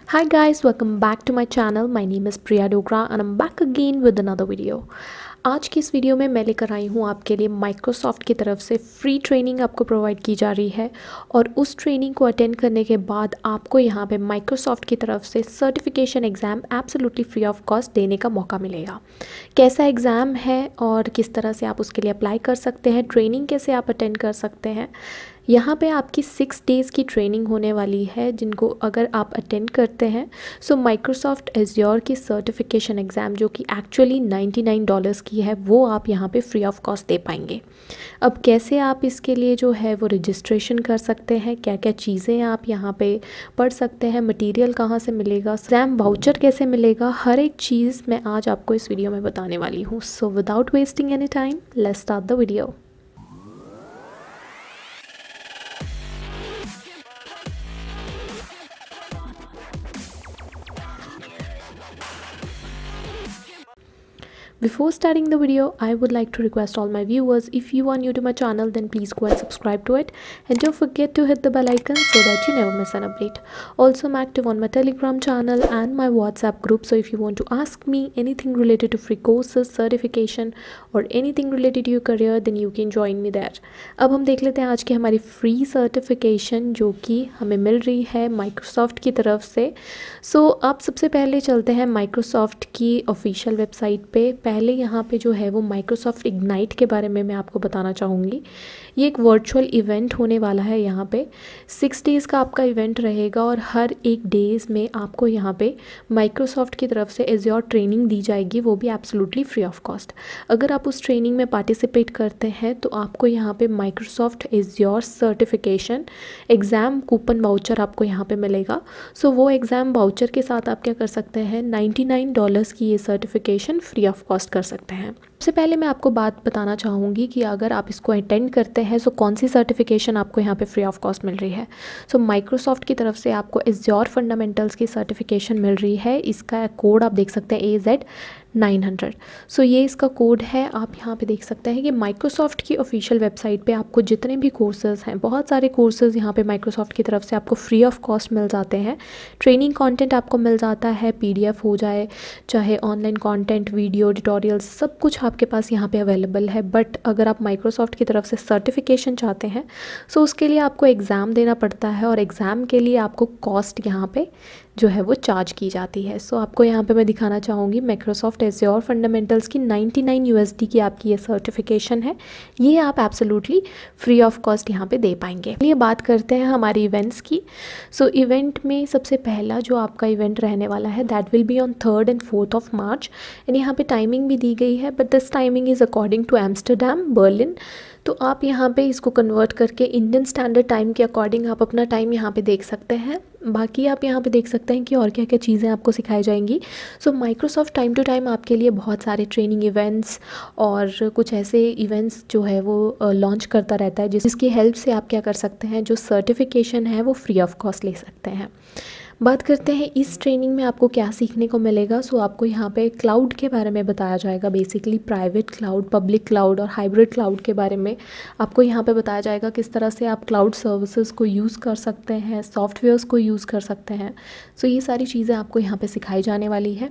Hi guys, welcome back to my channel. My name is Priya Dogra and I'm back again with another video. आज की इस video में मैं लेकर आई हूँ आपके लिए माइक्रोसॉफ्ट की तरफ से फ्री ट्रेनिंग आपको प्रोवाइड की जा रही है और उस ट्रेनिंग को अटेंड करने के बाद आपको यहाँ पे माइक्रोसॉफ्ट की तरफ से certification exam absolutely free of cost देने का मौका मिलेगा। कैसा एग्ज़ाम है और किस तरह से आप उसके लिए अप्लाई कर सकते हैं, ट्रेनिंग कैसे आप अटेंड कर सकते हैं। यहाँ पे आपकी 6 डेज़ की ट्रेनिंग होने वाली है जिनको अगर आप अटेंड करते हैं सो माइक्रोसॉफ्ट एज्योर की सर्टिफिकेशन एग्ज़ाम जो कि एक्चुअली $99 की है वो आप यहाँ पे फ्री ऑफ कॉस्ट दे पाएंगे। अब कैसे आप इसके लिए जो है वो रजिस्ट्रेशन कर सकते हैं, क्या क्या चीज़ें आप यहाँ पे पढ़ सकते हैं, मटेरियल कहाँ से मिलेगा, एग्ज़ाम वाउचर कैसे मिलेगा, हर एक चीज़ मैं आज आपको इस वीडियो में बताने वाली हूँ। So without wasting any time let's start the video. Before starting the video, I would like to request all my viewers, if you are new to my channel, then please go and subscribe to it and don't forget to hit the bell icon so that you never miss an update. Also, I'm active on my Telegram channel and my WhatsApp group, so if you want to ask me anything related to free courses, certification or anything related to your career, then you can join me there. अब हम देख लेते हैं आज की हमारी free certification जो कि हमें मिल रही है माइक्रोसॉफ्ट की तरफ से। सो अब सबसे पहले चलते हैं माइक्रोसॉफ्ट की ऑफिशियल वेबसाइट पे। पहले यहाँ पे जो है वो माइक्रोसॉफ्ट इग्नाइट के बारे में मैं आपको बताना चाहूँगी। ये एक वर्चुअल इवेंट होने वाला है। यहाँ पे 6 डेज़ का आपका इवेंट रहेगा और हर एक डेज़ में आपको यहाँ पे माइक्रोसॉफ्ट की तरफ से एज्योर ट्रेनिंग दी जाएगी, वो भी एब्सोल्युटली फ्री ऑफ कॉस्ट। अगर आप उस ट्रेनिंग में पार्टिसिपेट करते हैं तो आपको यहाँ पे Microsoft azure certification exam coupon voucher आपको यहाँ पे मिलेगा। सो वो एग्ज़ाम वाउचर के साथ आप क्या कर सकते हैं, $99 की ये सर्टिफिकेशन फ्री ऑफ कॉस्ट कर सकते हैं। सबसे पहले मैं आपको बात बताना चाहूँगी कि अगर आप इसको अटेंड करते हैं सो कौन सी सर्टिफिकेशन आपको यहाँ पे फ्री ऑफ कॉस्ट मिल रही है। सो माइक्रोसॉफ्ट की तरफ से आपको एज्योर फंडामेंटल्स की सर्टिफिकेशन मिल रही है। इसका कोड आप देख सकते हैं AZ900। सो ये इसका कोड है। आप यहाँ पे देख सकते हैं कि माइक्रोसॉफ्ट की ऑफिशियल वेबसाइट पे आपको जितने भी कोर्सेज़ हैं, बहुत सारे कोर्सेज़ यहाँ पे माइक्रोसॉफ्ट की तरफ से आपको फ्री ऑफ कॉस्ट मिल जाते हैं। ट्रेनिंग कंटेंट आपको मिल जाता है, PDF हो जाए, चाहे ऑनलाइन कंटेंट, वीडियो, ट्यूटोरियल्स, सब कुछ आपके पास यहाँ पे अवेलेबल है। बट अगर आप माइक्रोसॉफ्ट की तरफ से सर्टिफिकेशन चाहते हैं सो उसके लिए आपको एग्ज़ाम देना पड़ता है और एग्ज़ाम के लिए आपको कॉस्ट यहाँ पे जो है वो चार्ज की जाती है। सो आपको यहाँ पे मैं दिखाना चाहूँगी माइक्रोसॉफ्ट एज्योर फंडामेंटल्स की $99 की आपकी ये सर्टिफिकेशन है। ये आप एब्सोल्युटली फ्री ऑफ कॉस्ट यहाँ पे दे पाएंगे। ये बात करते हैं हमारे इवेंट्स की। सो इवेंट में सबसे पहला जो आपका इवेंट रहने वाला है that will be on 3rd and 4th of March and यहाँ पे टाइमिंग भी दी गई है, but this timing is according to Amsterdam, Berlin. तो आप यहाँ पे इसको कन्वर्ट करके इंडियन स्टैंडर्ड टाइम के अकॉर्डिंग आप अपना टाइम यहाँ पे देख सकते हैं। बाकी आप यहाँ पे देख सकते हैं कि और क्या क्या चीज़ें आपको सिखाई जाएंगी। So Microsoft time to time आपके लिए बहुत सारे ट्रेनिंग इवेंट्स और कुछ ऐसे इवेंट्स जो है वो लॉन्च करता रहता है जिसकी हेल्प से आप क्या कर सकते हैं, जो सर्टिफिकेशन है वो फ्री ऑफ कॉस्ट ले सकते हैं। बात करते हैं इस ट्रेनिंग में आपको क्या सीखने को मिलेगा। सो आपको यहाँ पे क्लाउड के बारे में बताया जाएगा, basically private cloud, public cloud और हाइब्रिड क्लाउड के बारे में आपको यहाँ पे बताया जाएगा। किस तरह से आप क्लाउड सर्विसेज को यूज़ कर सकते हैं, सॉफ्टवेयर्स को यूज़ कर सकते हैं। सो ये सारी चीज़ें आपको यहाँ पे सिखाई जाने वाली है।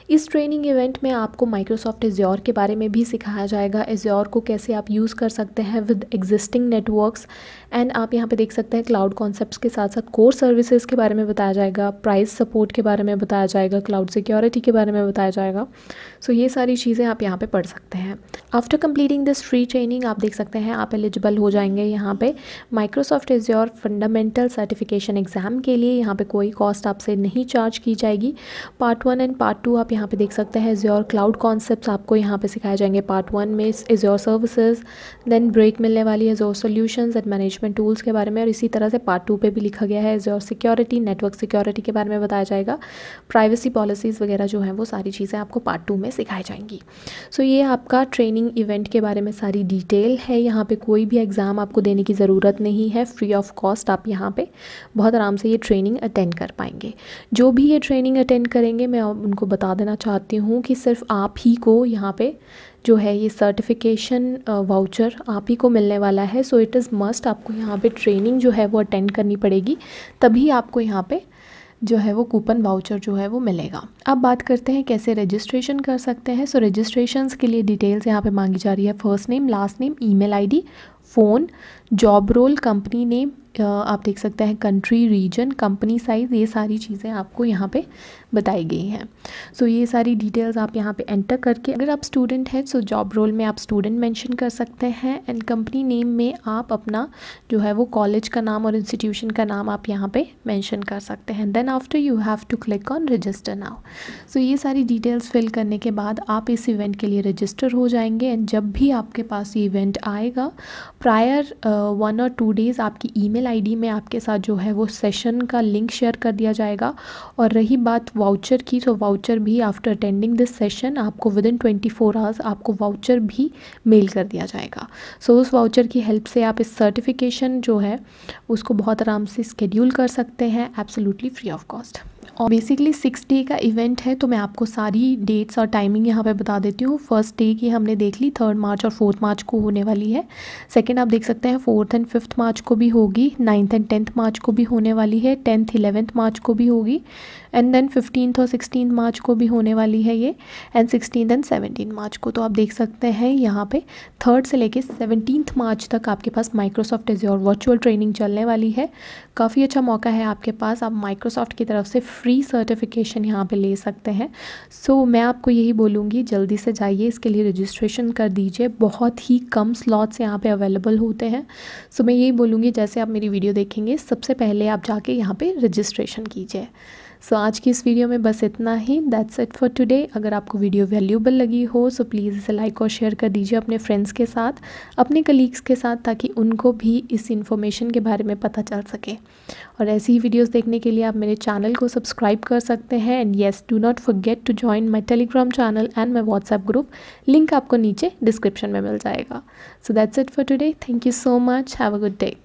इस ट्रेनिंग इवेंट में आपको माइक्रोसॉफ्ट एज्योर के बारे में भी सिखाया जाएगा, एज्योर को कैसे आप यूज़ कर सकते हैं विद एग्जिस्टिंग नेटवर्क्स। एंड आप यहाँ पे देख सकते हैं क्लाउड कॉन्सेप्ट्स के साथ साथ कोर सर्विसेज के बारे में बताया जाएगा, प्राइस सपोर्ट के बारे में बताया जाएगा, क्लाउड सिक्योरिटी के बारे में बताया जाएगा। सो ये सारी चीज़ें आप यहाँ पे पढ़ सकते हैं। After completing this free training आप देख सकते हैं आप एलिजिबल हो जाएंगे यहाँ पे Microsoft azure fundamental certification exam के लिए। यहाँ पे कोई कॉस्ट आपसे नहीं चार्ज की जाएगी। पार्ट 1 एंड पार्ट 2 आप यहाँ पे देख सकते हैं एज्योर क्लाउड कॉन्सेप्ट्स आपको यहाँ पे सिखाए जाएंगे। पार्ट 1 में एज्योर सर्विसेज, देन ब्रेक मिलने वाली है azure solutions and management tools के बारे में, और इसी तरह से पार्ट 2 पे भी लिखा गया है एज्योर सिक्योरिटी, नेटवर्क सिक्योरिटी के बारे में बताया जाएगा। प्राइवेसी पॉलिसीज़ वगैरह जो हैं वो सारी चीज़ें आपको पार्ट 2 में सिखाई जाएंगी। सो ये आपका ट्रेनिंग इवेंट के बारे में सारी डिटेल है। यहाँ पे कोई भी एग्ज़ाम आपको देने की ज़रूरत नहीं है, फ्री ऑफ कॉस्ट आप यहाँ पे बहुत आराम से ये ट्रेनिंग अटेंड कर पाएंगे। जो भी ये ट्रेनिंग अटेंड करेंगे मैं उनको बता देना चाहती हूँ कि सिर्फ आप ही को यहाँ पे जो है ये सर्टिफिकेशन वाउचर आप ही को मिलने वाला है। सो इट इज़ मस्ट आपको यहाँ पे ट्रेनिंग जो है वो अटेंड करनी पड़ेगी, तभी आपको यहाँ पे जो है वो कूपन वाउचर जो है वो मिलेगा। अब बात करते हैं कैसे रजिस्ट्रेशन कर सकते हैं। सो रजिस्ट्रेशंस के लिए डिटेल्स यहाँ पे मांगी जा रही है, first name, last name, email ID, phone, job role, company name, आप देख सकते हैं कंट्री, रीजन, कंपनी साइज़, ये सारी चीज़ें आपको यहाँ पे बताई गई हैं। सो ये सारी डिटेल्स आप यहाँ पे एंटर करके, अगर आप स्टूडेंट हैं सो जॉब रोल में आप स्टूडेंट मेंशन कर सकते हैं, एंड कंपनी नेम में आप अपना जो है वो कॉलेज का नाम और इंस्टीट्यूशन का नाम आप यहाँ पे मेंशन कर सकते हैं। Then after you have to click on register now. So ये सारी डिटेल्स फिल करने के बाद आप इस इवेंट के लिए रजिस्टर हो जाएंगे, एंड जब भी आपके पास ये इवेंट आएगा, प्रायर 1 और 2 डेज़ आपकी ईमेल आईडी में आपके साथ जो है वो सेशन का लिंक शेयर कर दिया जाएगा। और रही बात वाउचर की, तो वाउचर भी आफ्टर अटेंडिंग दिस सेशन आपको विदिन 24 आवर्स आपको वाउचर भी मेल कर दिया जाएगा। सो उस वाउचर की हेल्प से आप इस सर्टिफिकेशन जो है उसको बहुत आराम से स्केड्यूल कर सकते हैं एब्सोल्युटली फ्री ऑफ कॉस्ट। और बेसिकली 6 डे का इवेंट है, तो मैं आपको सारी डेट्स और टाइमिंग यहाँ पे बता देती हूँ। फर्स्ट डे की हमने देख ली, 3 मार्च और 4 मार्च को होने वाली है। सेकंड आप देख सकते हैं 4th एंड 5th मार्च को भी होगी, 9th एंड 10th मार्च को भी होने वाली है, 10th 11th मार्च को भी होगी, एंड देन 15th और 16th मार्च को भी होने वाली है ये, एंड 16th एंड 17th मार्च को। तो आप देख सकते हैं यहाँ पे 3rd से लेके 17th मार्च तक आपके पास माइक्रोसॉफ्ट एज्योर वर्चुअल ट्रेनिंग चलने वाली है। काफ़ी अच्छा मौका है आपके पास, आप माइक्रोसॉफ्ट की तरफ से फ्री सर्टिफिकेशन यहाँ पे ले सकते हैं। सो मैं आपको यही बोलूँगी, जल्दी से जाइए, इसके लिए रजिस्ट्रेशन कर दीजिए। बहुत ही कम स्लॉट्स यहाँ पे अवेलेबल होते हैं। सो मैं यही बोलूँगी, जैसे आप मेरी वीडियो देखेंगे सबसे पहले आप जाके यहाँ पे रजिस्ट्रेशन कीजिए। सो आज की इस वीडियो में बस इतना ही। That's it for today. अगर आपको वीडियो वैल्यूएबल लगी हो सो प्लीज़ इसे लाइक और शेयर कर दीजिए अपने फ्रेंड्स के साथ, अपने कलीग्स के साथ, ताकि उनको भी इस इन्फॉर्मेशन के बारे में पता चल सके। और ऐसी ही वीडियोस देखने के लिए आप मेरे चैनल को सब्सक्राइब कर सकते हैं। And yes, do not forget to join my Telegram channel and my WhatsApp group. Link आपको नीचे डिस्क्रिप्शन में मिल जाएगा। So that's it for today. Thank you so much. Have a good day.